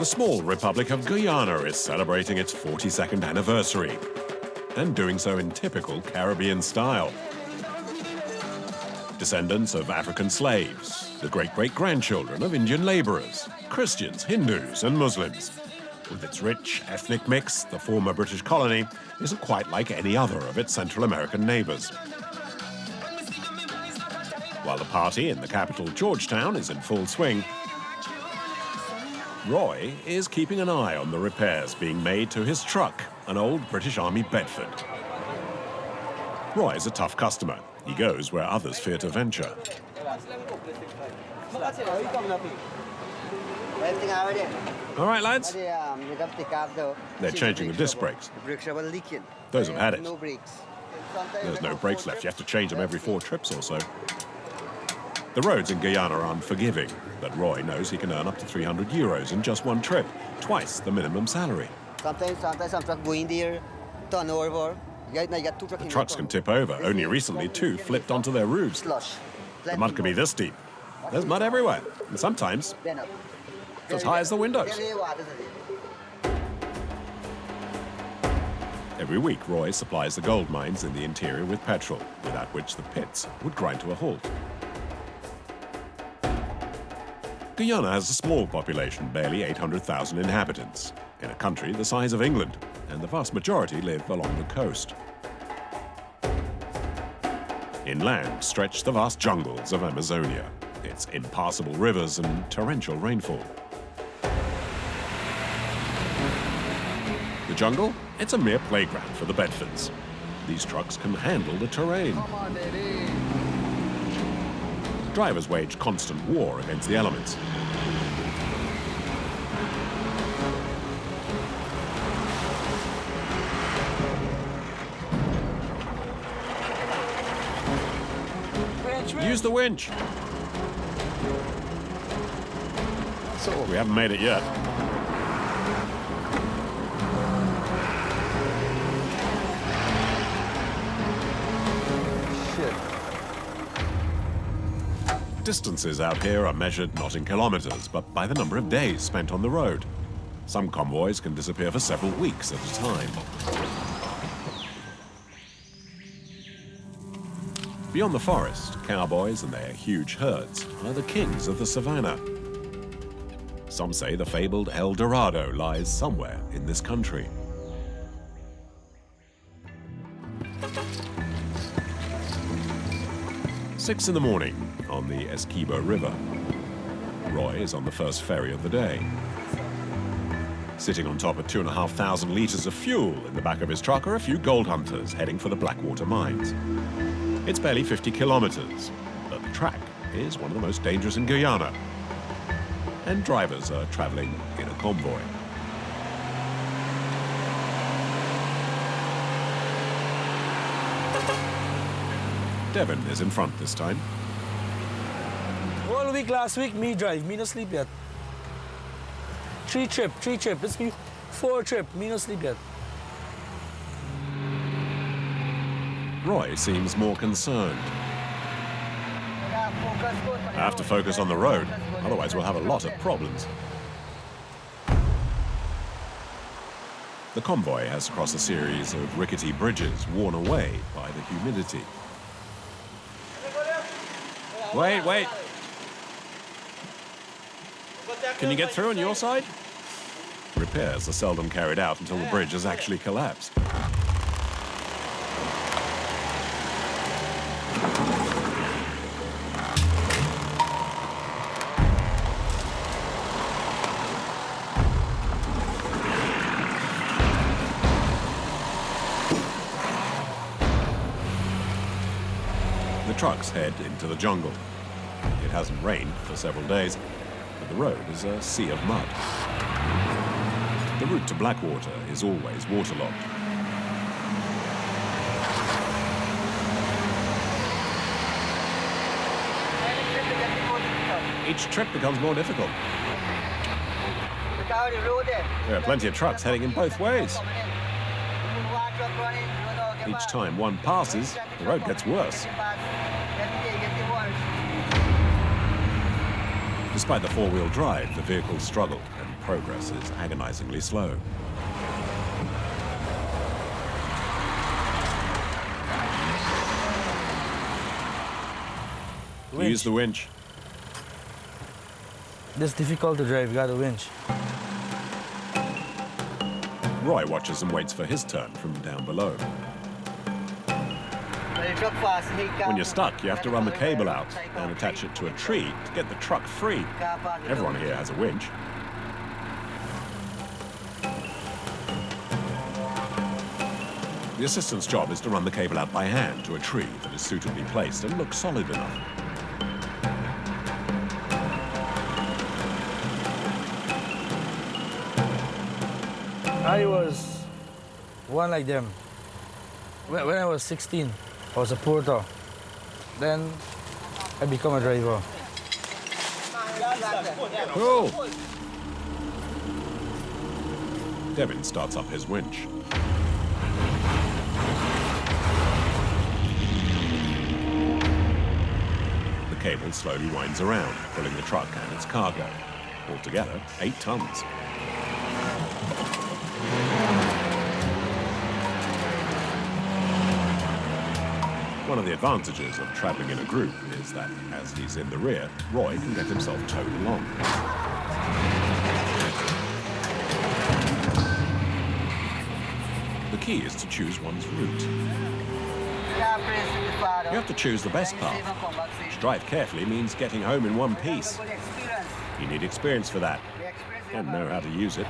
The small republic of Guyana is celebrating its 42nd anniversary, and doing so in typical Caribbean style. Descendants of African slaves, the great-great-grandchildren of Indian laborers, Christians, Hindus and Muslims. With its rich ethnic mix, the former British colony isn't quite like any other of its Central American neighbors. While the party in the capital, Georgetown, is in full swing, Roy is keeping an eye on the repairs being made to his truck, an old British Army Bedford. Roy is a tough customer. He goes where others fear to venture. All right, lads. They're changing the disc brakes. Those have had it. There's no brakes left. You have to change them every 4 trips or so. The roads in Guyana are unforgiving, but Roy knows he can earn up to €300 in just one trip, twice the minimum salary. Sometimes some truck go in there, turn over. The trucks can tip over. Only recently, 2 flipped onto their roofs. The mud can be this deep. There's mud everywhere, and sometimes as high as the windows. Every week, Roy supplies the gold mines in the interior with petrol, without which the pits would grind to a halt. Guyana has a small population, barely 800,000 inhabitants, in a country the size of England, and the vast majority live along the coast. Inland stretch the vast jungles of Amazonia, its impassable rivers and torrential rainfall. The jungle? It's a mere playground for the Bedfords. These trucks can handle the terrain. Come on, baby. Drivers wage constant war against the elements. Use the winch. So We haven't made it yet. shit. Distances out here are measured not in kilometers, but by the number of days spent on the road. Some convoys can disappear for several weeks at a time. Beyond the forest, cowboys and their huge herds are the kings of the savannah. Some say the fabled El Dorado lies somewhere in this country. Six in the morning on the Essequibo River. Roy is on the first ferry of the day. Sitting on top of 2,500 liters of fuel in the back of his truck are a few gold hunters heading for the Blackwater mines. It's barely 50 kilometers, but the track is one of the most dangerous in Guyana. And drivers are traveling in a convoy. Devon is in front this time. All week last week, me drive, me no sleep yet. 3 trip, this me 4 trip, me no sleep yet. Roy seems more concerned. I have to focus on the road, otherwise we'll have a lot of problems. The convoy has crossed a series of rickety bridges worn away by the humidity. Wait. Can you get through on your side? Repairs are seldom carried out until the bridge has actually collapsed. The trucks head into the jungle. It hasn't rained for several days, but the road is a sea of mud. The route to Blackwater is always waterlogged. Each trip becomes more difficult. There are plenty of trucks heading in both ways. Each time one passes, the road gets worse. Despite the four-wheel drive, the vehicles struggle and progress is agonizingly slow. Use the winch. This is difficult to drive, you got a winch. Roy watches and waits for his turn from down below. When you're stuck, you have to run the cable out and attach it to a tree to get the truck free. Everyone here has a winch. The assistant's job is to run the cable out by hand to a tree that is suitably placed and looks solid enough. I was one like them. When I was 16, I was a porter. Then I become a driver. Cool. Devin starts up his winch. The cable slowly winds around, pulling the truck and its cargo. Altogether, 8 tons. One of the advantages of traveling in a group is that, as he's in the rear, Roy can get himself towed along. The key is to choose one's route. You have to choose the best path. To drive carefully means getting home in one piece. You need experience for that, and know how to use it.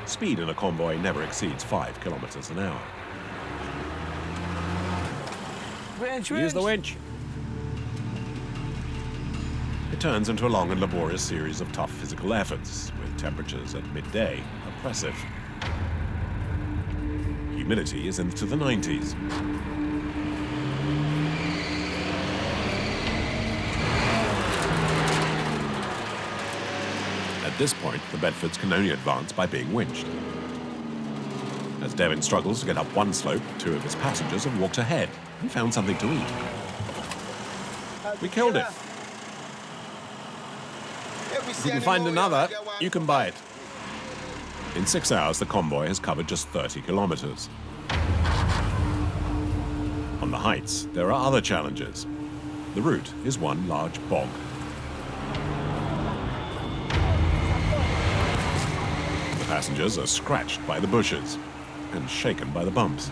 Speed in a convoy never exceeds 5 kilometers an hour. Use the winch. It turns into a long and laborious series of tough physical efforts, with temperatures at midday oppressive. Humidity is into the 90s. At this point, the Bedfords can only advance by being winched. As Devin struggles to get up one slope, 2 of his passengers have walked ahead and found something to eat. We killed it. If you can find another, you can buy it. In 6 hours, the convoy has covered just 30 kilometers. On the heights, there are other challenges. The route is one large bog. The passengers are scratched by the bushes and shaken by the bumps.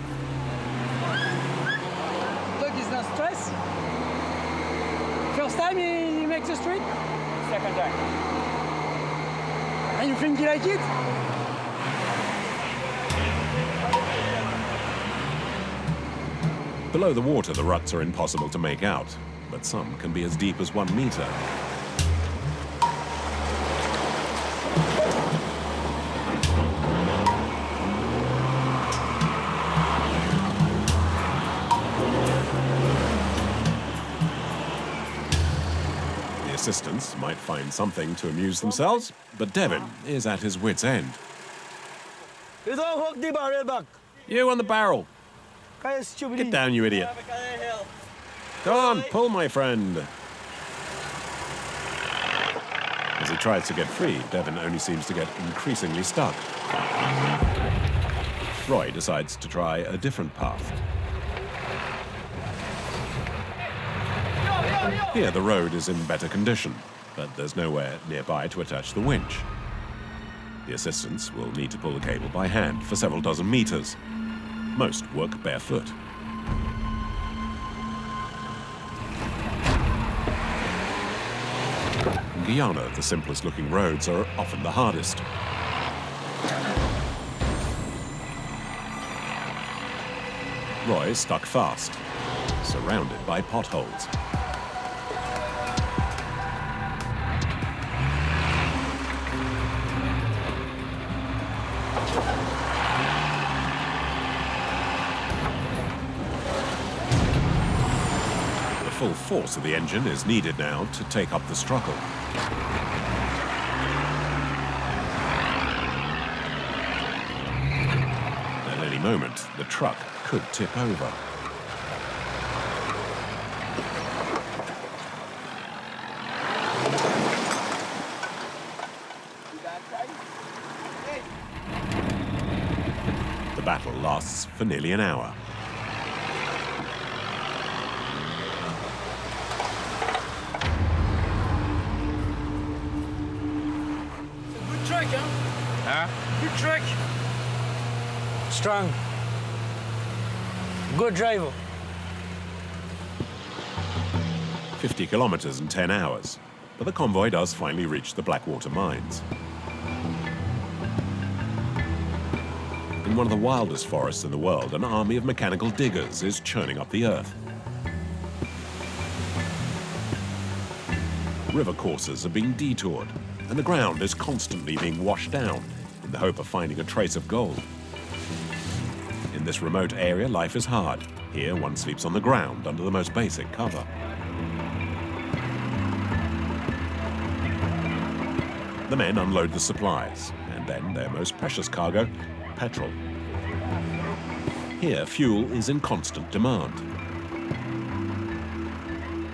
Look, he's not stressed. First time he makes the street? Second time. And you think you like it? Below the water, the ruts are impossible to make out, but some can be as deep as 1 meter. The assistants might find something to amuse themselves, but Devin is at his wit's end. You don't hook the barrel back. You on the barrel. Get down, you idiot. Go on, pull, my friend. As he tries to get free, Devin only seems to get increasingly stuck. Roy decides to try a different path. Here, the road is in better condition, but there's nowhere nearby to attach the winch. The assistants will need to pull the cable by hand for several dozen meters. Most work barefoot. In Guyana, the simplest looking roads are often the hardest. Roy is stuck fast, surrounded by potholes. The full force of the engine is needed now to take up the struggle. At any moment, the truck could tip over. battle lasts for nearly an hour. Good truck, huh? Huh? Good truck. Strong. Good driver. 50 kilometers in 10 hours, but the convoy does finally reach the Blackwater mines. In one of the wildest forests in the world, an army of mechanical diggers is churning up the earth. River courses are being detoured, and the ground is constantly being washed down in the hope of finding a trace of gold. In this remote area, life is hard. Here, one sleeps on the ground under the most basic cover. The men unload the supplies, and then their most precious cargo, petrol. Here, fuel is in constant demand.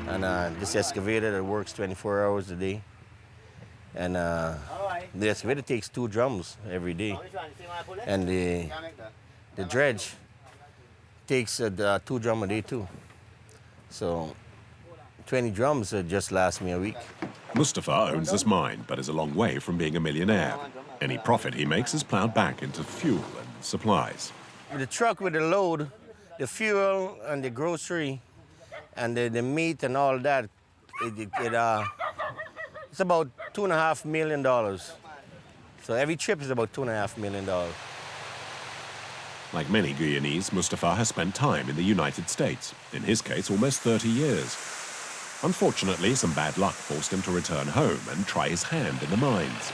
And this excavator that works 24 hours a day. And the excavator takes 2 drums every day. And the dredge takes 2 drums a day too. So 20 drums just last me a week. Mustafa owns this mine, but is a long way from being a millionaire. Any profit he makes is plowed back into fuel and supplies. The truck with the load, the fuel and the grocery and the meat and all that, it's about $2.5 million. So every trip is about $2.5 million. Like many Guyanese, Mustafa has spent time in the United States. In his case, almost 30 years. Unfortunately, some bad luck forced him to return home and try his hand in the mines.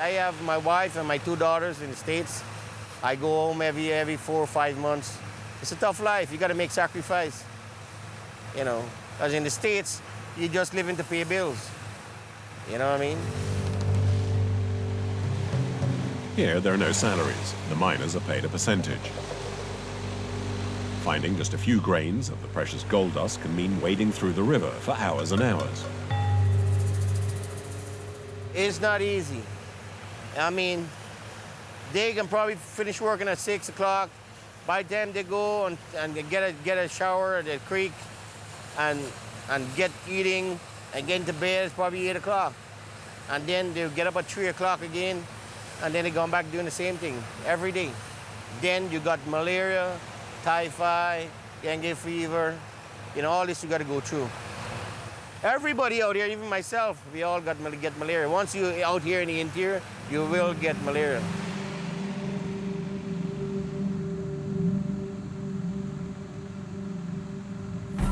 I have my wife and my 2 daughters in the States. I go home every 4 or 5 months. It's a tough life. You got to make sacrifice. You know, as in the States, you just living to pay bills. You know what I mean? Here, there are no salaries. The miners are paid a percentage. Finding just a few grains of the precious gold dust can mean wading through the river for hours and hours. It's not easy. I mean, they can probably finish working at 6 o'clock. By the time they go and they get a shower at the creek and get eating and get into bed, it's probably 8 o'clock. And then they'll get up at 3 o'clock again, and then they go back doing the same thing every day. Then you got malaria, typhoid, dengue fever, you know, all this you got to go through. Everybody out here, even myself, we all get malaria. Once you're out here in the interior, you will get malaria.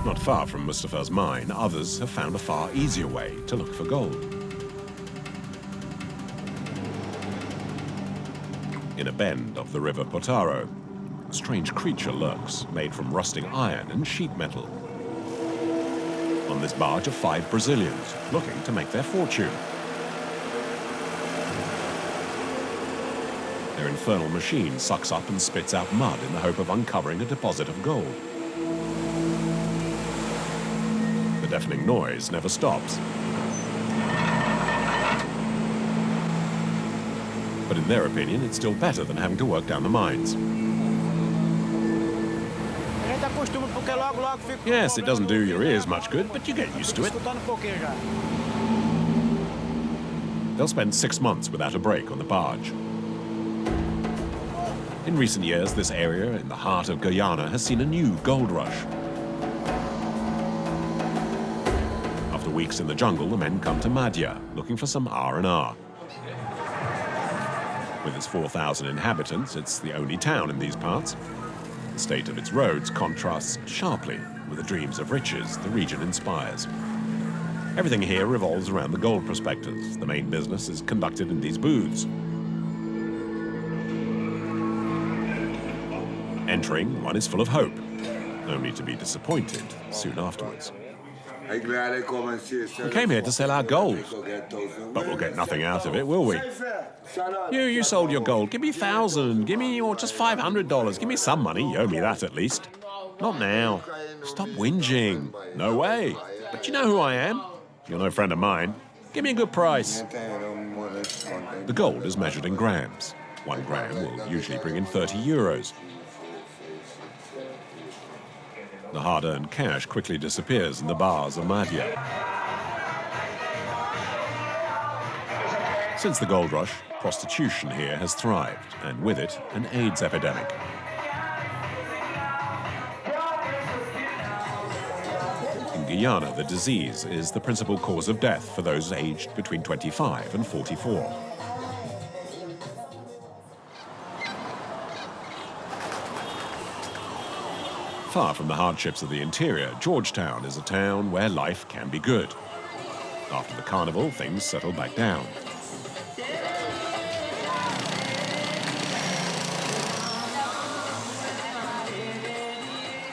Not far from Mustafa's mine, others have found a far easier way to look for gold. In a bend of the river Potaro, a strange creature lurks, made from rusting iron and sheet metal. On this barge are 5 Brazilians, looking to make their fortune. Their infernal machine sucks up and spits out mud in the hope of uncovering a deposit of gold. The deafening noise never stops. But in their opinion, it's still better than having to work down the mines. Yes, it doesn't do your ears much good, but you get used to it. They'll spend 6 months without a break on the barge. In recent years, this area in the heart of Guyana has seen a new gold rush. After weeks in the jungle, the men come to Madhya, looking for some R&R. With its 4,000 inhabitants, it's the only town in these parts. The state of its roads contrasts sharply with the dreams of riches the region inspires. Everything here revolves around the gold prospectors. The main business is conducted in these booths. Entering, one is full of hope, only to be disappointed soon afterwards. We came here to sell our gold, but we'll get nothing out of it, will we? You sold your gold. Give me 1,000. Give me, or just $500. Give me some money. You owe me that at least. Not now. Stop whinging. No way. But you know who I am. You're no friend of mine. Give me a good price. The gold is measured in grams. 1 gram will usually bring in 30 euros. The hard-earned cash quickly disappears in the bars of Madhya. Since the gold rush, prostitution here has thrived, and with it, an AIDS epidemic. In Guyana, the disease is the principal cause of death for those aged between 25 and 44. Far from the hardships of the interior, Georgetown is a town where life can be good. After the carnival, things settle back down.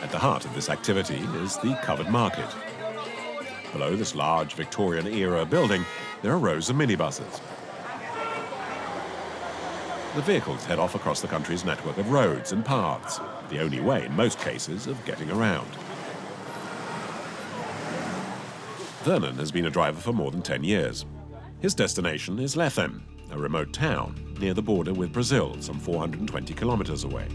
At the heart of this activity is the covered market. Below this large Victorian-era building, there are rows of minibuses. The vehicles head off across the country's network of roads and paths, the only way, in most cases, of getting around. Vernon has been a driver for more than 10 years. His destination is Lethem, a remote town near the border with Brazil, some 420 kilometers away.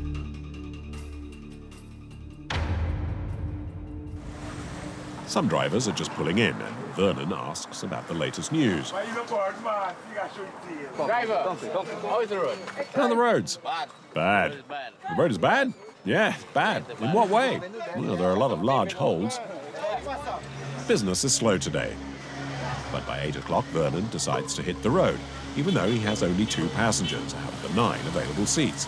Some drivers are just pulling in, and Vernon asks about the latest news. Driver, how is the road? How are the roads? Bad. The road is bad? Yeah, bad. In what way? Well, there are a lot of large holes. Business is slow today. But by 8 o'clock, Vernon decides to hit the road, even though he has only 2 passengers out of the 9 available seats.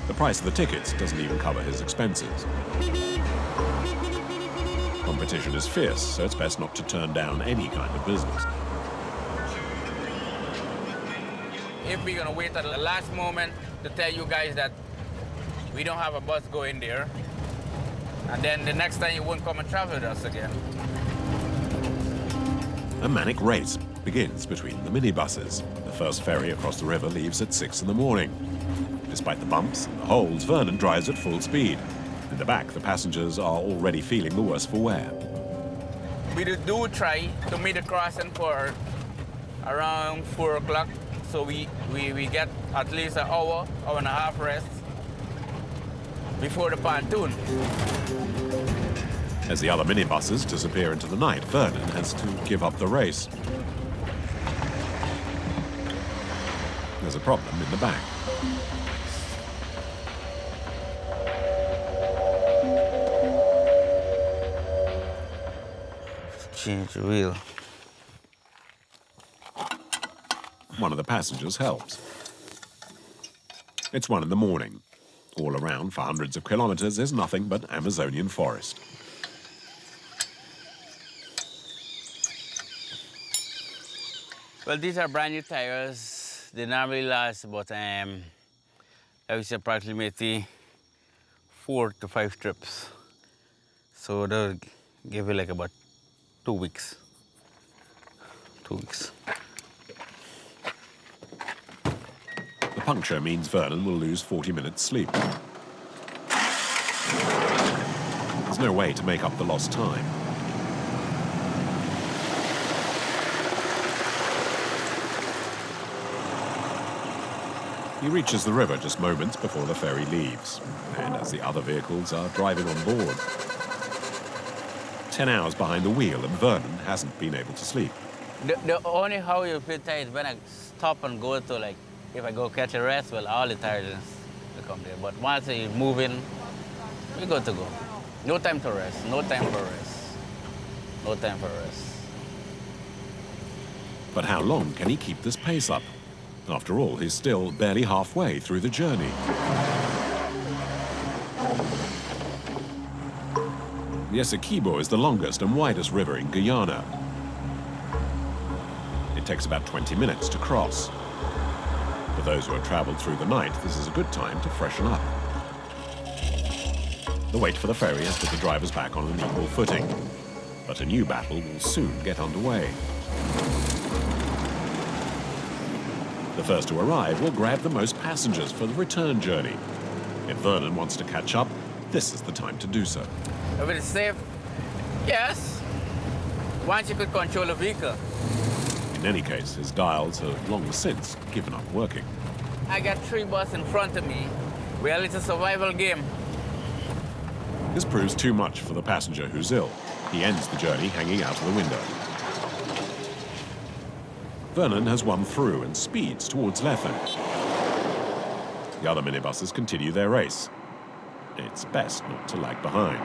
The price of the tickets doesn't even cover his expenses. Competition is fierce, so it's best not to turn down any kind of business. If we're gonna wait at the last moment to tell you guys that we don't have a bus going there, and then the next time you won't come and travel with us again. A manic race begins between the minibuses. The first ferry across the river leaves at 6 in the morning. Despite the bumps and the holes, Vernon drives at full speed. In the back, the passengers are already feeling the worse for wear. We do try to meet the crossing for around 4 o'clock, so we get at least an hour and a half rest before the pontoon. As the other minibuses disappear into the night, Vernon has to give up the race. There's a problem in the back. Change the wheel. One of the passengers helps. It's 1 in the morning. All around for hundreds of kilometers is nothing but Amazonian forest. Well, these are brand new tires. They normally last about, I would say approximately 4 to 5 trips. So they'll give you like about 2 weeks. 2 weeks. The puncture means Vernon will lose 40 minutes sleep. There's no way to make up the lost time. He reaches the river just moments before the ferry leaves, and as the other vehicles are driving on board. 10 hours behind the wheel, and Vernon hasn't been able to sleep. The only how you feel tired is when I stop and go to, like, if I go catch a rest, well, all the tiredness will come there. But once you're moving, we're good to go. No time to rest, no time for rest. No time for rest. But how long can he keep this pace up? After all, he's still barely halfway through the journey. The Essequibo is the longest and widest river in Guyana. It takes about 20 minutes to cross. For those who have traveled through the night, this is a good time to freshen up. The wait for the ferry has put the drivers back on an equal footing. But a new battle will soon get underway. The first to arrive will grab the most passengers for the return journey. If Vernon wants to catch up, this is the time to do so. If it's safe, yes. Once you could control a vehicle. In any case, his dials have long since given up working. I got 3 buses in front of me. Well, it's a survival game. This proves too much for the passenger who's ill. He ends the journey hanging out of the window. Vernon has won through and speeds towards Lethem. The other minibuses continue their race. It's best not to lag behind.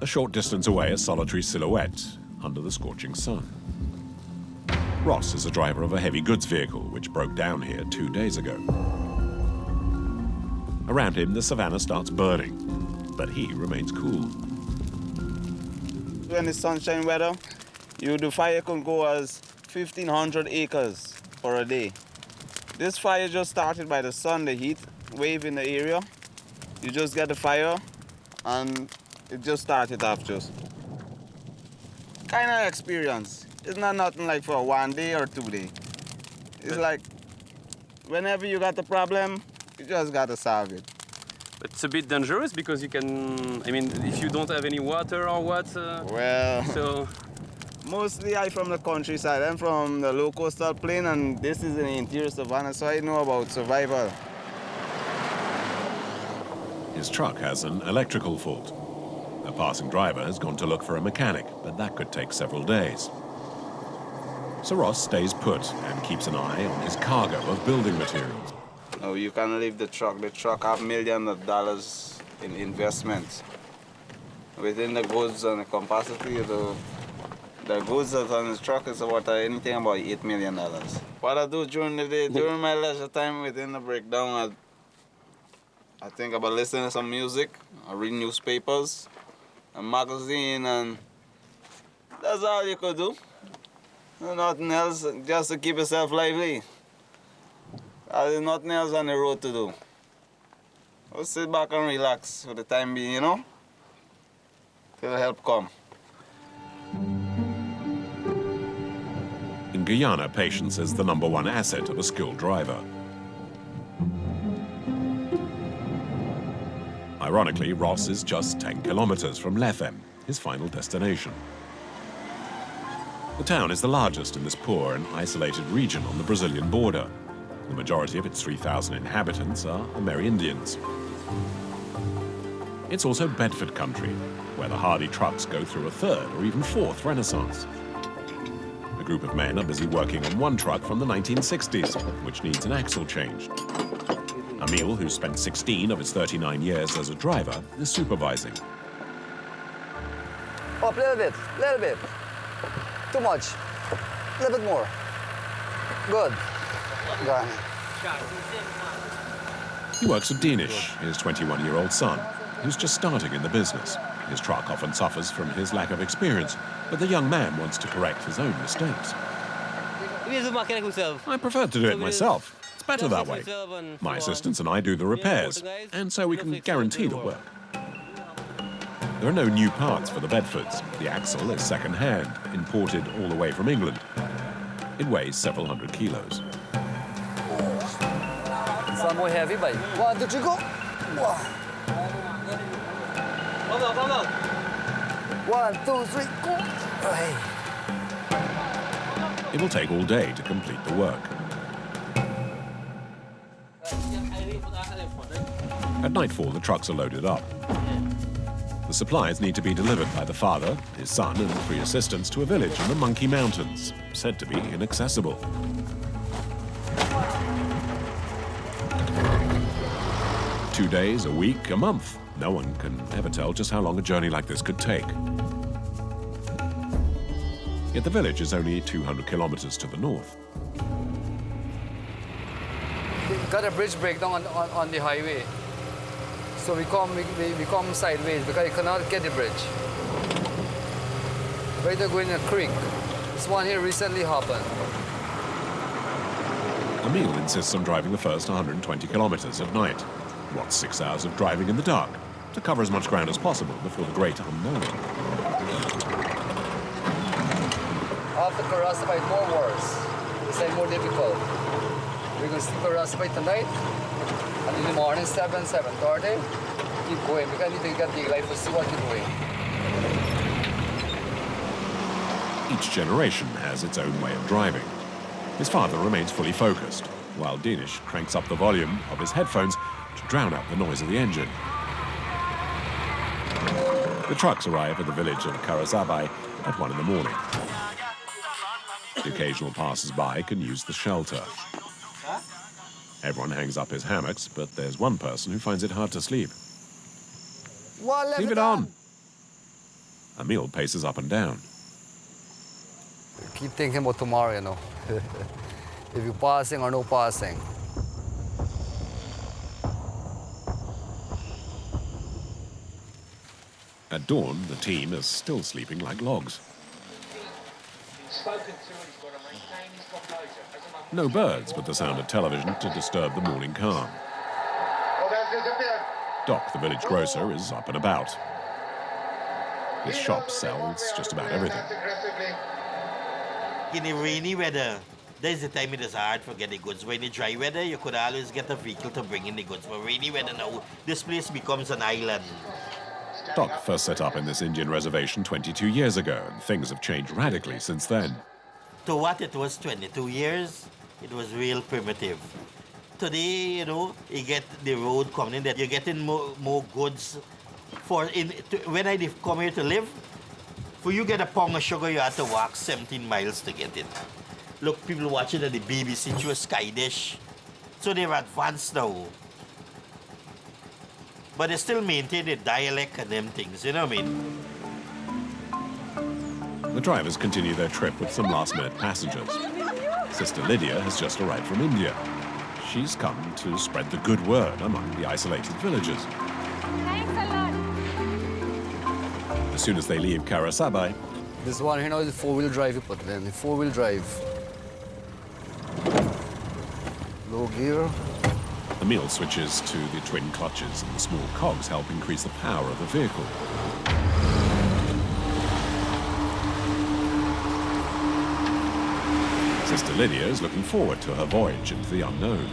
A short distance away, a solitary silhouette under the scorching sun. Ross is the driver of a heavy goods vehicle which broke down here 2 days ago. Around him, the savannah starts burning, but he remains cool. When it's sunshine weather, the fire can go as 1,500 acres for a day. This fire just started by the sun, the heat wave in the area. You just get the fire and it just started off just. Kind of experience. It's not nothing like for 1 day or 2 days. It's like whenever you got the problem, you just got to solve it. It's a bit dangerous because you can, I mean, if you don't have any water or what. Well, so mostly I'm from the countryside. I'm from the low coastal plain and this is in the interior savannah, so I know about survival. His truck has an electrical fault. A passing driver has gone to look for a mechanic, but that could take several days. So Ross stays put and keeps an eye on his cargo of building materials. No, you can't leave the truck. The truck have millions of dollars in investments. Within the goods and the capacity, the goods that's on the truck is about anything about $8 million. What I do during the day, during my leisure time within the breakdown, I think about listening to some music, I read newspapers, a magazine, and that's all you could do. Nothing else, just to keep yourself lively. There's nothing else on the road to do. Just sit back and relax for the time being, you know, till help come. In Guyana, patience is the #1 asset of a skilled driver. Ironically, Ross is just 10 kilometers from Lethem, his final destination. The town is the largest in this poor and isolated region on the Brazilian border. The majority of its 3,000 inhabitants are Amerindians. It's also Bedford country, where the hardy trucks go through a 3rd or even 4th renaissance. A group of men are busy working on one truck from the 1960s, which needs an axle changed. Emil, who spent 16 of his 39 years as a driver, is supervising. Up a little bit. Too much. A little bit more. Good. Got it. He works with Danish, his 21-year-old son, who's just starting in the business. His truck often suffers from his lack of experience, but the young man wants to correct his own mistakes. I prefer to do it myself. It's better that way. My assistants and I do the repairs, and so we can guarantee the work. There are no new parts for the Bedfords. The axle is second-hand, imported all the way from England. It weighs several hundred kilos. Some more heavy, but 1, 2, 3, go. 1, 2, 3, go. Hey. It will take all day to complete the work. At nightfall, the trucks are loaded up. The supplies need to be delivered by the father, his son, and 3 assistants to a village in the Monkey Mountains, said to be inaccessible. Two days, a week, a month. No one can ever tell just how long a journey like this could take. Yet the village is only 200 kilometers to the north. We got a bridge breakdown on the highway. So we come sideways because you cannot get the bridge. Right now going in a creek. This one here recently happened. Emil insists on driving the first 120 kilometers at night. What's 6 hours of driving in the dark? To cover as much ground as possible before the great unknown. After Karasapite, more worse. It's like more difficult. We're going to sleep Karasapite tonight. And in the morning, 7:30, keep going. Because I need to get the life to see what you're doing. Each generation has its own way of driving. His father remains fully focused, while Danish cranks up the volume of his headphones to drown out the noise of the engine. The trucks arrive at the village of Karasabai at 1 in the morning. The occasional passers-by can use the shelter. Everyone hangs up his hammocks, but there's one person who finds it hard to sleep. Well, Leave it on! Emil paces up and down. Keep thinking about tomorrow, you know. If you're passing or no passing. At dawn, the team is still sleeping like logs. No birds, but the sound of television to disturb the morning calm. Doc, the village grocer, is up and about. His shop sells just about everything. In the rainy weather, there's the time it is hard for getting goods. When in dry weather, you could always get a vehicle to bring in the goods. But rainy weather now, this place becomes an island. Doc first set up in this Indian reservation 22 years ago, and things have changed radically since then. To what it was 22 years, it was real primitive. Today, you know, you get the road coming in, that you're getting more goods. When I come here to live, for you get a pound of sugar, you have to walk 17 miles to get it. Look, people watching at the BBC through a Sky Dish. So they're advanced now. But they still maintain the dialect and them things, you know what I mean? The drivers continue their trip with some last-minute passengers. Sister Lydia has just arrived from India. She's come to spread the good word among the isolated villagers. Thanks a lot. As soon as they leave Karasabai, This one here now is four-wheel drive you put in. Four-wheel drive. Low gear. Emil switches to the twin clutches, and the small cogs help increase the power of the vehicle. Sister Lydia is looking forward to her voyage into the unknown.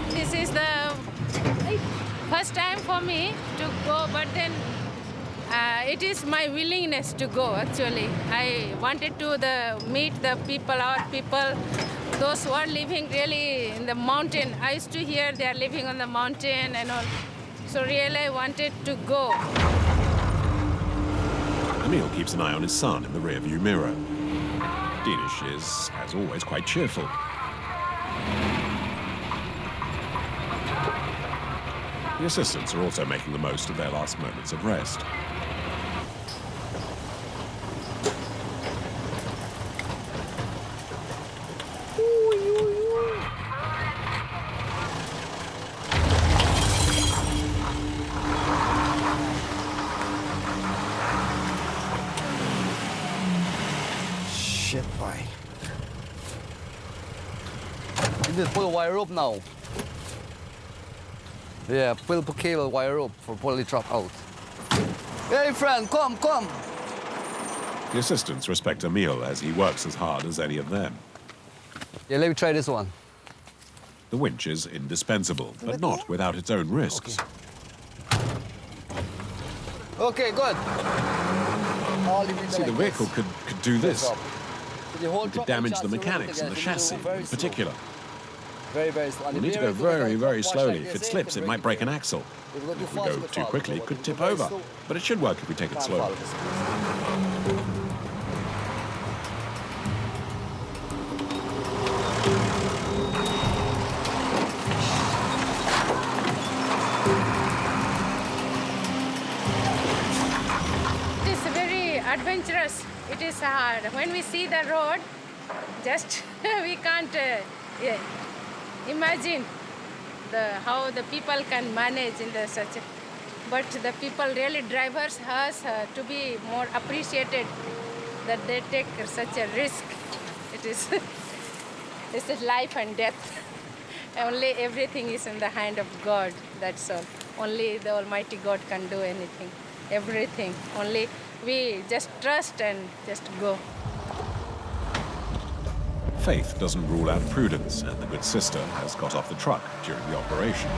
This is the first time for me to go, but then it is my willingness to go, actually. I wanted to meet the people, our people, those who are living really in the mountain. I used to hear they are living on the mountain and all. So really I wanted to go. Emil keeps an eye on his son in the rearview mirror. Danish is, as always, quite cheerful. The assistants are also making the most of their last moments of rest. Shit, boy. You need to pull the wire rope now. Yeah, pull the cable wire rope for pulling the truck out. Hey, friend, come, come. The assistants respect Emil as he works as hard as any of them. Yeah, let me try this one. The winch is indispensable, but not without its own risks. Okay, good. See, the vehicle could do this. The whole It could truck damage and the chassis, mechanics and the chassis in particular. Very, very slow. You need to go very, very slowly. If it slips, it might break an axle. If we go too quickly, it could tip over. But it should work if we take it slowly. It is very adventurous. It is hard. When we see the road, just we can't imagine how the people can manage in such a... But the people, really drivers, has to be more appreciated that they take such a risk. It is it's a life and death. Only everything is in the hand of God, that's all. Only the Almighty God can do anything, everything. Only we just trust and just go. Faith doesn't rule out prudence, and the good sister has got off the truck during the operation.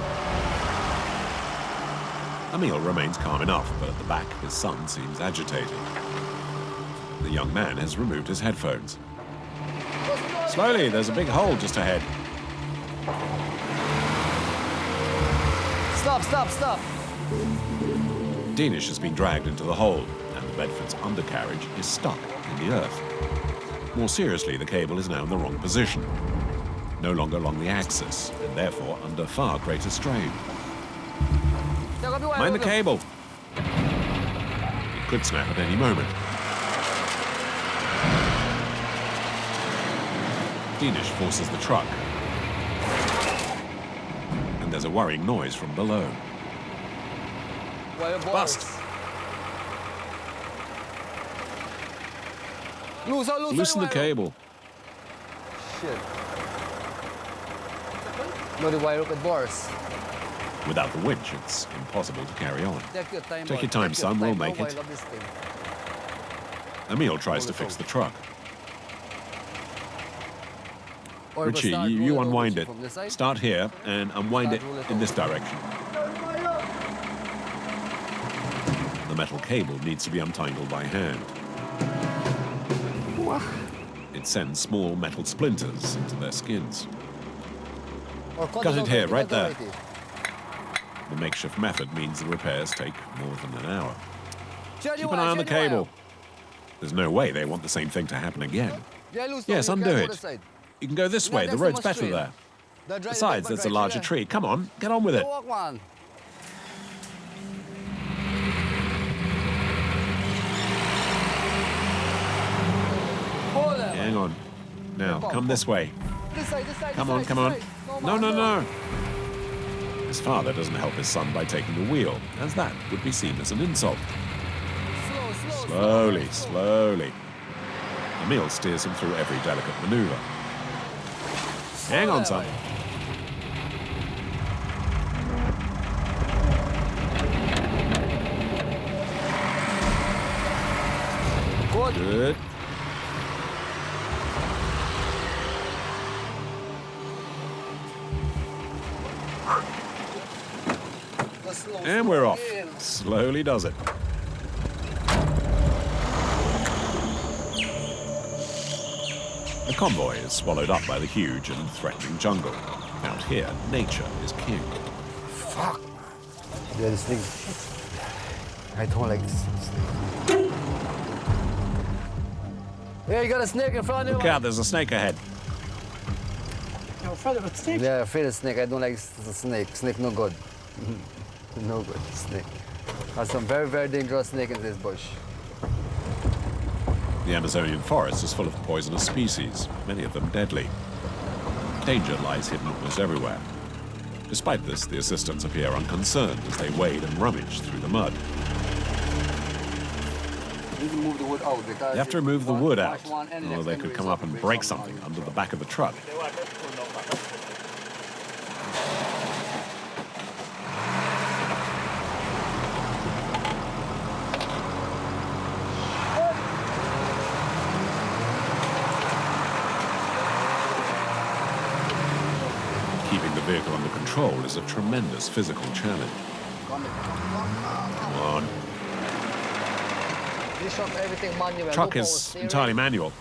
Emil remains calm enough, but at the back, his son seems agitated. The young man has removed his headphones. Slowly, there's a big hole just ahead. Stop. Danish has been dragged into the hole, and the Bedford's undercarriage is stuck in the earth. More seriously, the cable is now in the wrong position, no longer along the axis, and therefore under far greater strain. Mind the cable. It could snap at any moment. Danish forces the truck, and there's a worrying noise from below. Bust! Loosen the cable. Shit. No, the wire up at bars. Without the winch, it's impossible to carry on. Take your time, Take son, we'll make No, it. I love this thing. Emil tries to fix the truck. Or Richie, start you rolling unwind over it. from this side. Start here and unwind it in this direction. The metal cable needs to be untangled by hand. It sends small metal splinters into their skins. Or Cut it here, right there. already. The makeshift method means the repairs take more than an hour. Keep Genuine, an eye on the genuine. cable. There's no way they want the same thing to happen again. Yeah, loose Yes, now, you undo can't go it. this side. You can go this No, way, the that's road's much better straight. there. The Besides, there's a larger tree. Come on, get on with it. Go walk, man. Hold it. Hang on. Now, come this way. This side, this side, Come this on, side, come this on. side. No, man, no, no. His father doesn't help his son by taking the wheel, as that would be seen as an insult. Slow. Slowly, slowly. Emil steers him through every delicate maneuver. Hang on, son. Good. And we're off. Slowly does it. The convoy is swallowed up by the huge and threatening jungle. Out here, nature is king. Fuck. Yeah, this thing. I don't like this snake. Yeah, you got a snake in front of you. Look out, there's a snake ahead. You're afraid of a snake? Yeah, afraid of snake. I don't like the snake. Snake no good. No good, snake. There's some very, very dangerous snake in this bush. The Amazonian forest is full of poisonous species, many of them deadly. Danger lies hidden almost everywhere. Despite this, the assistants appear unconcerned as they wade and rummage through the mud. You can move the wood out because You have to remove the wood out, or they could come up and break something under the back of the truck. Keeping the vehicle under control is a tremendous physical challenge. Come on. This truck, everything manual. Truck no is power steering. entirely manual.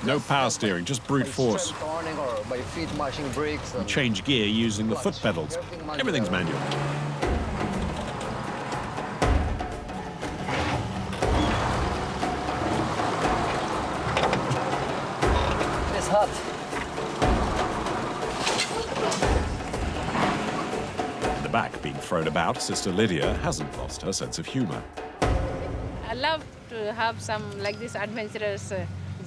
No power steering, just brute By force. strength turning or by feet mashing brakes. And Change gear using the foot pedals. Everything's manual. It's hot. In the back, being thrown about, Sister Lydia hasn't lost her sense of humor. I love to have some like this adventurous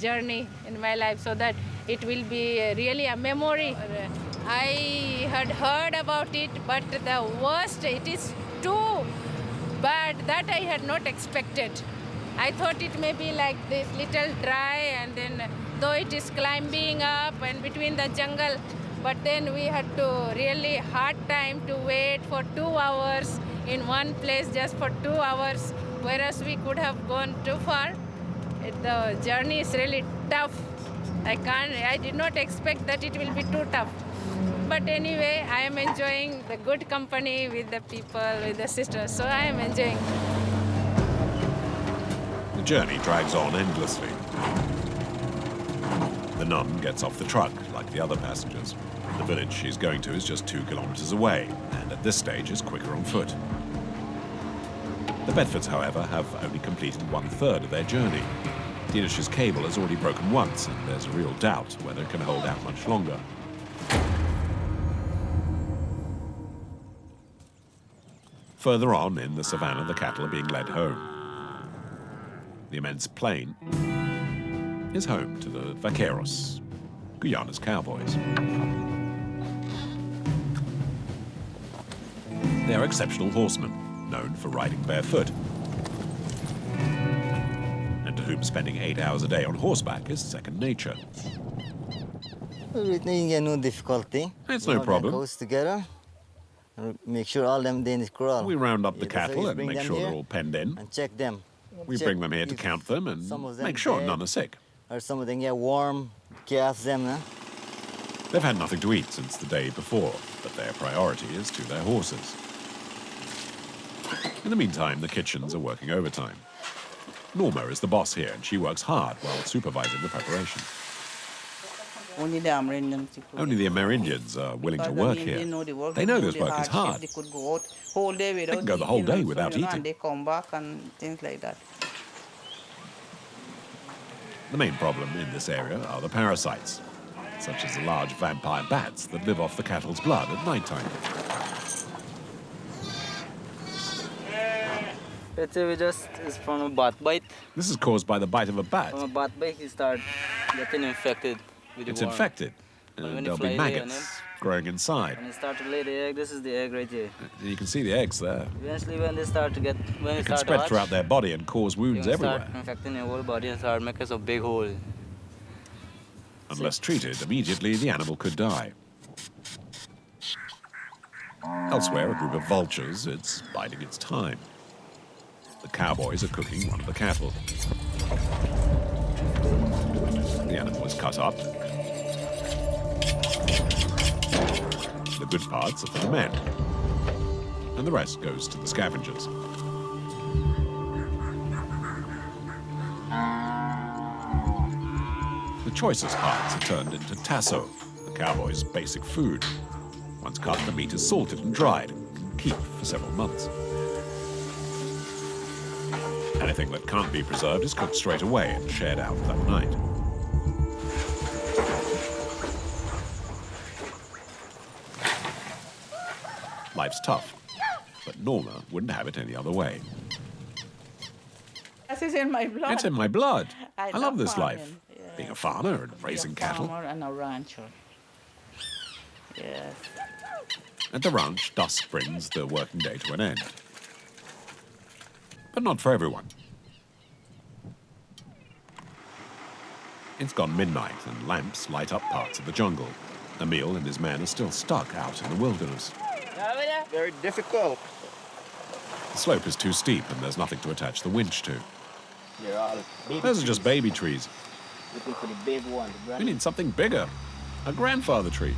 journey in my life so that it will be really a memory. I had heard about it, but the worst, it is too bad that I had not expected. I thought it may be like this little dry and then though it is climbing up and between the jungle, but then we had to really hard time to wait for 2 hours in one place just for 2 hours, whereas we could have gone too far. The journey is really tough. I did not expect that it will be too tough. but anyway, I am enjoying the good company with the people, with the sisters, so I am enjoying. The journey drags on endlessly. The nun gets off the truck, like the other passengers. The village she's going to is just 2 kilometers away, and at this stage is quicker on foot. The Bedfords, however, have only completed 1/3 of their journey. Dinish's cable has already broken once, and there's a real doubt whether it can hold out much longer. Further on in the savannah, the cattle are being led home. The immense plain is home to the vaqueros, Guyana's cowboys. They are exceptional horsemen, known for riding barefoot, and to whom spending 8 hours a day on horseback is second nature. You get no difficulty. It's no problem. Goes together. And make sure all them Danish crawl. We round up the cattle and make sure they're all penned in. And check them. We bring them here to count them and make sure none are sick. Or some of them get warm, calf them, huh? They've had nothing to eat since the day before, but their priority is to their horses. In the meantime, the kitchens are working overtime. Norma is the boss here, and she works hard while supervising the preparation. Only the Amerindians. Only the Amerindians are willing to work here. They know this work is hard. They could go out whole day without They can go the whole day without eating. And they come back and things like that. The main problem in this area are the parasites, such as the large vampire bats that live off the cattle's blood at night time. Let's say it's from a bat bite. This is caused by the bite of a bat. From a bat bite, you start getting infected with the It's worm. infected, and there'll be maggots growing inside. When they start to lay the egg, this is the egg right here. You can see the eggs there. Eventually, when they start to get, when It they can start spread to hatch, throughout their body and cause wounds they everywhere. start infecting your whole body and start making a big hole. Unless treated immediately, the animal could die. Elsewhere, a group of vultures, it's biding its time. The cowboys are cooking one of the cattle. The animal is cut up. The good parts are for the men, and the rest goes to the scavengers. The choicest parts are turned into tasso, the cowboys' basic food. Once cut, the meat is salted and dried and can keep for several months. Anything that can't be preserved is cooked straight away and shared out that night. Life's tough, but Norma wouldn't have it any other way. This is in my blood. It's in my blood. I love this farming. life. Yeah. Being a farmer and raising cattle. Farmer and a rancher. Yes. At the ranch, dusk brings the working day to an end. But not for everyone. It's gone midnight and lamps light up parts of the jungle. Emil and his men are still stuck out in the wilderness. Very difficult. The slope is too steep and there's nothing to attach the winch to. They're all baby Those are just baby trees. looking for the big one. We need something bigger. A grandfather tree.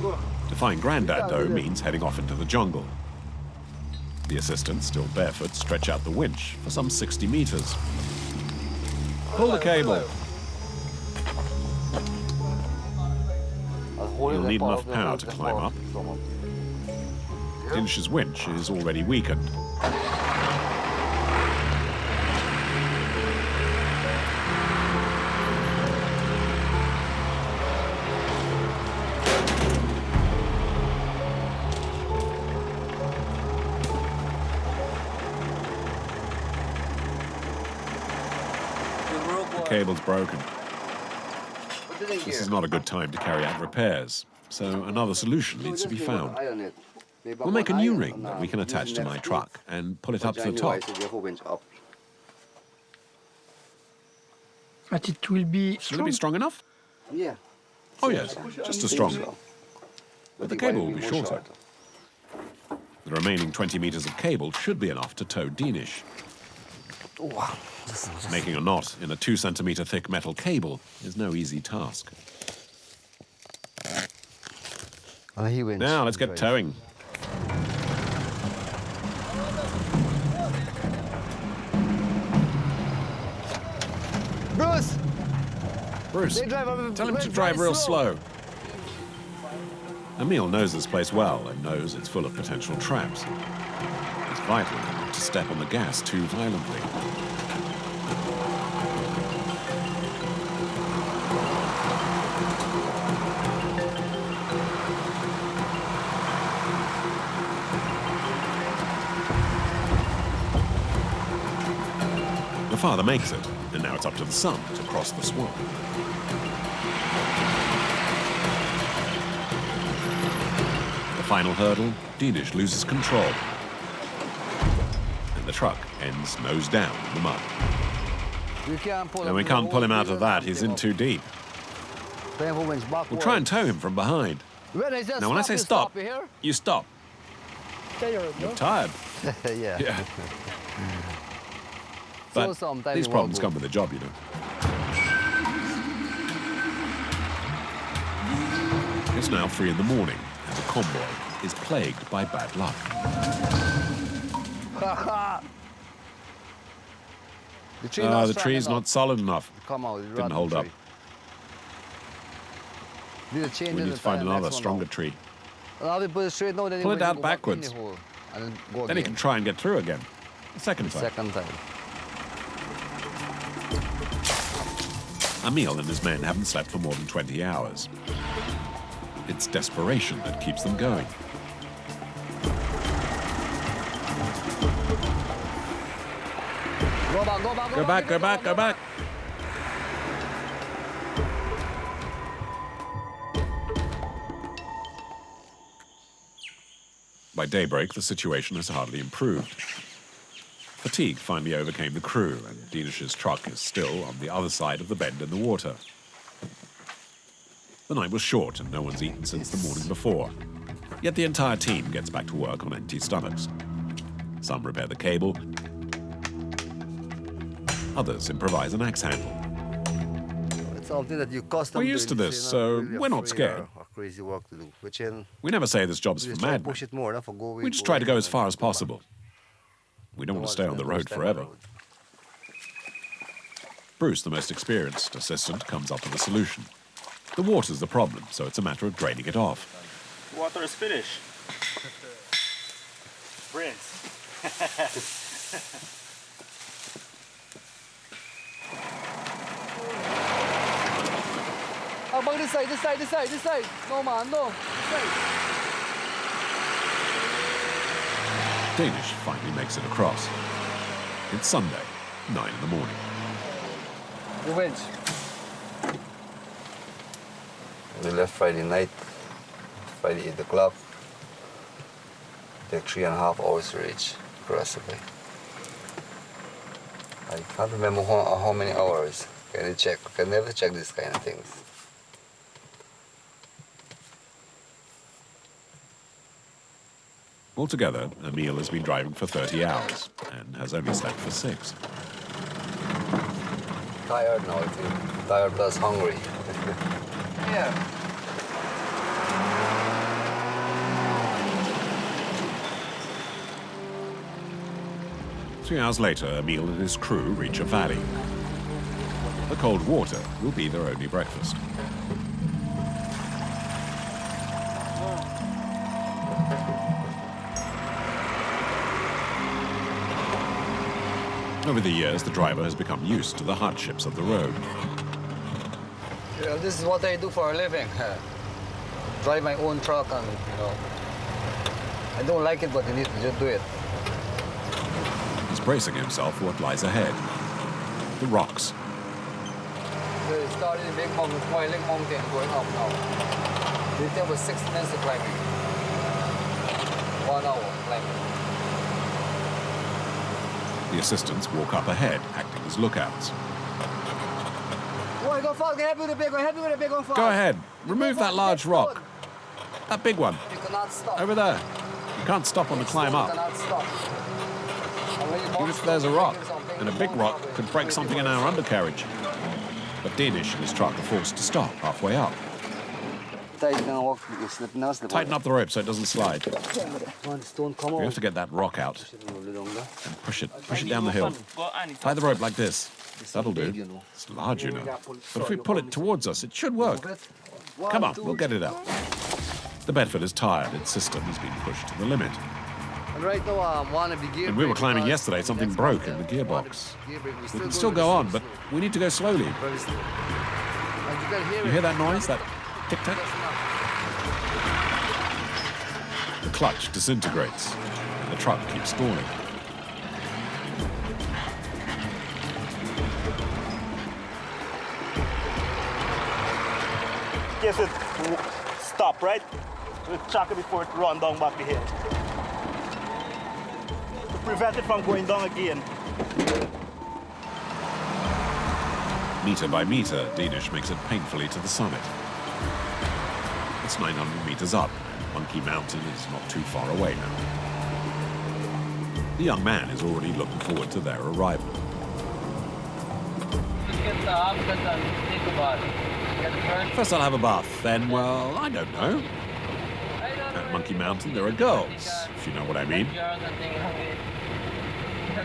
To find Grandad, though, means heading off into the jungle. The assistants, still barefoot, stretch out the winch for some 60 meters. Pull the cable. You'll need enough power to climb up. Dinish's winch is already weakened. The cable's broken. This is not a good time to carry out repairs, so another solution needs to be found. We'll make a new ring that we can attach to my truck and pull it up to the top. But it will be Will strong. it be strong enough? Yeah. Oh yes, just as strong. But the cable will be shorter. The remaining 20 meters of cable should be enough to tow Dinish. Making a knot in a 2-centimeter thick metal cable is no easy task. He wins. Now let's get towing. Bruce! Bruce, tell him to drive real slow. Emil knows this place well and knows it's full of potential traps. It's vital not to step on the gas too violently. The father makes it, and now it's up to the son to cross the swamp. The final hurdle, Dinish loses control. And the truck ends nose down in the mud. And we can't pull him out of that, he's in too deep. We'll try and tow him from behind. Now when I say stop, you stop. You're tired. Yeah. But these problems come with the job, you know. It's now 3 in the morning, and the convoy is plagued by bad luck. The tree's not solid enough. Didn't hold up. We need to find another, stronger tree. Pull it out backwards. Then he can try and get through again. The second time. Emil and his men haven't slept for more than 20 hours. It's desperation that keeps them going. Go back, go back, go back. By daybreak, the situation has hardly improved. Fatigue finally overcame the crew, and Dinish's truck is still on the other side of the bend in the water. The night was short, and no one's eaten since the morning before. Yet the entire team gets back to work on empty stomachs. Some repair the cable. Others improvise an axe handle. It's something that you custom. We're used to this, so we're not scared. Crazy work to do. We never say this job's for madmen. We just try to go as far as possible. We don't want to stay on the road forever. Bruce, the most experienced assistant, comes up with a solution. The water's the problem, so it's a matter of draining it off. Water is finished. Rinse. How about this side, this side, this side, this side? No, man, no. This side. Danish finally makes it across. It's Sunday, 9 in the morning. Who wins? We left Friday night, Friday 8 o'clock. Take 3.5 hours to reach Crossway. I can't remember how many hours. Can you check? I can never check these kind of things. Altogether, Emil has been driving for 30 hours and has only slept for 6. Tired now, I think. Tired plus hungry. Yeah. 3 hours later, Emil and his crew reach a valley. The cold water will be their only breakfast. Over the years, the driver has become used to the hardships of the road. Yeah, this is what I do for a living. Drive my own truck and, I don't like it, but I need to just do it. He's bracing himself for what lies ahead. The rocks. We started in big mountain, Smiling Mountain, going up now. It takes was 6 minutes of climbing. 1 hour climbing. The assistants walk up ahead, acting as lookouts. Go fast, help me with the big one, help me with the big one fast. Go ahead, remove that large rock. That big one. You cannot stop. Over there. You can't stop on the climb You up. cannot stop. Even if there's a rock, and a big rock could break something in our undercarriage. But Danish and his truck are forced to stop halfway up. Tighten up the rope so it doesn't slide. One stone come We out. have to get that rock out and push it down the hill. Tie the rope like this. That'll do. It's large, you know. But if we pull it towards us, it should work. Come on, we'll get it out. The Bedford is tired. Its system has been pushed to the limit. And right now, one of the gear. When we were climbing yesterday, something broke in the gearbox. We can still go on, but we need to go slowly. You hear that noise? That tic-tac? The clutch disintegrates, and the truck keeps stalling. Yes, it stop, right? We chuck it before it run down back the hill. To prevent it from going down again. Meter by meter, Danish makes it painfully to the summit. It's 900 meters up. Monkey Mountain is not too far away now. The young man is already looking forward to their arrival. First I'll have a bath, then, well, I don't know. At Monkey Mountain there are girls, if you know what I mean.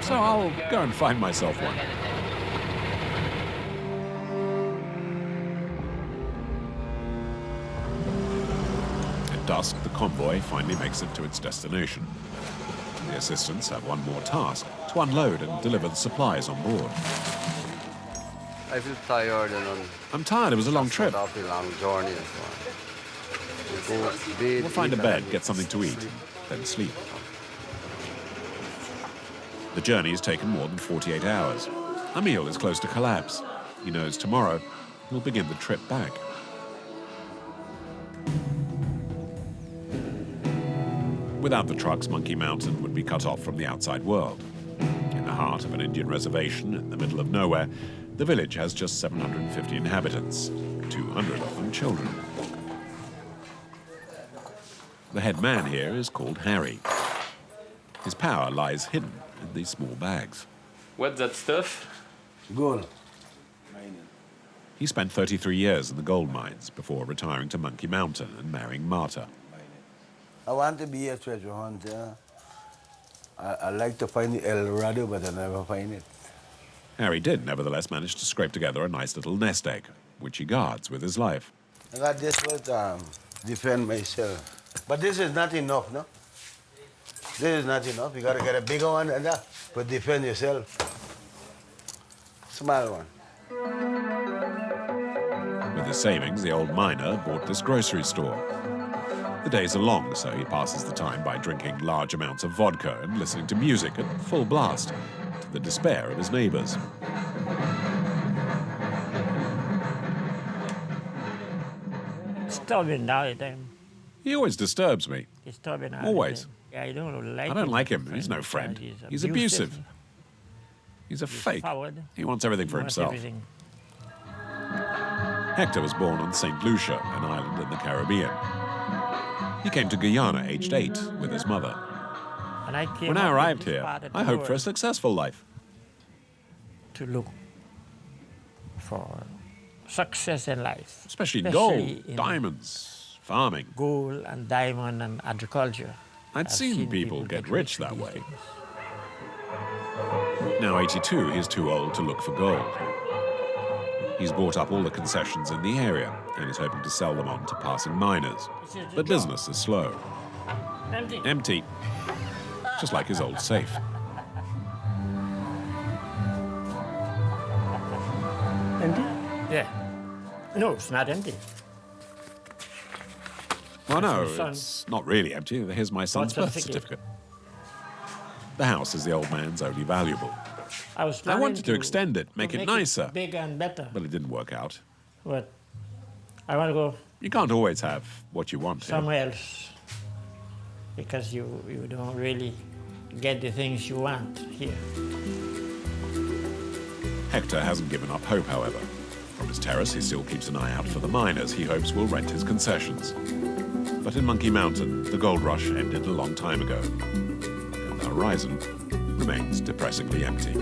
So I'll go and find myself one. At dusk, the convoy finally makes it to its destination. The assistants have one more task, to unload and deliver the supplies on board. I feel tired and I'm tired, it was a long trip. a long journey and so on. We'll find a bed, get something to eat, then sleep. The journey has taken more than 48 hours. Emil is close to collapse. He knows tomorrow he'll begin the trip back. Without the trucks, Monkey Mountain would be cut off from the outside world. In the heart of an Indian reservation in the middle of nowhere, the village has just 750 inhabitants, 200 of them children. The head man here is called Harry. His power lies hidden in these small bags. What's that stuff? Gold. He spent 33 years in the gold mines before retiring to Monkey Mountain and marrying Marta. I want to be a treasure hunter. I like to find the El Dorado, but I never find it. Harry did nevertheless manage to scrape together a nice little nest egg, which he guards with his life. I got this to defend myself. But this is not enough, no? This is not enough. You gotta get a bigger one than that, but defend yourself. Small one. With his savings, the old miner bought this grocery store. The days are long, so he passes the time by drinking large amounts of vodka and listening to music at full blast, to the despair of his neighbors. Disturbing all the time. He always disturbs me. Disturbing all Always. the time. Yeah, I don't like I don't like him. He's no friend. He's abusive. He's a fake. Forward. He wants everything for himself. Hector was born on St. Lucia, an island in the Caribbean. He came to Guyana aged 8 with his mother. And I came When I up arrived with this here, part of I the hoped for a world successful life. to look for success in life. Especially in gold, diamonds, farming. Gold and diamond and agriculture. I'd I've seen people get rich that with way. these things. Now 82, he's too old to look for gold. He's bought up all the concessions in the area and is hoping to sell them on to passing miners. But business is slow. Empty. Empty. Just like his old safe. Empty? Yeah. No, it's not empty. Oh no, Son. it's not really empty. Here's my son's birth certificate. The house is the old man's only valuable. I was I planning wanted to extend it, make it nicer. bigger and better. But it didn't work out. But I want to go You can't always have what you want here. somewhere else because you don't really get the things you want here. Hector hasn't given up hope, however. From his terrace, he still keeps an eye out for the miners he hopes will rent his concessions. But in Monkey Mountain, the gold rush ended a long time ago. And the horizon remains depressingly empty.